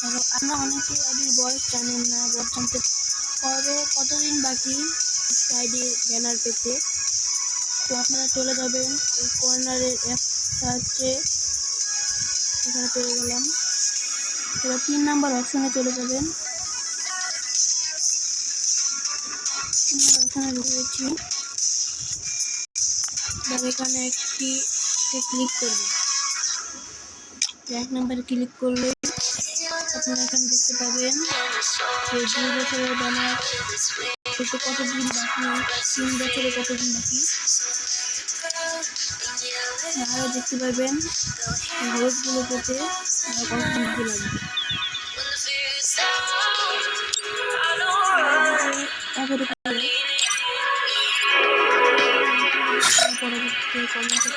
ধরো আমরা অনেকেই আইডির বয়স জানেন না, বয়স জানতে কবে কতদিন বাকি আইডির ব্যানার পেতে। তো আপনারা চলে যাবেন এই কর্নারের অ্যাপ সার্চে, এখানে চলে গেলাম। এবার 3 নাম্বার অপশনে চলে যাবেন। 3 নাম্বার অপশনে ঢুকেছি, এখানে একটি ক্লিক করবেন। 1 নাম্বারে ক্লিক করলে আপনারা এখানে দেখতে পাবেন যে 2 বছরের ব্যানার পেতে কতদিন বাকি, 3 বছরে কতদিন বাকি। আরও দেখতে পাবেন হলুদগুলো পেতে কতদিন বাকি লাগবে। পরবর্তীতে কমেন্টে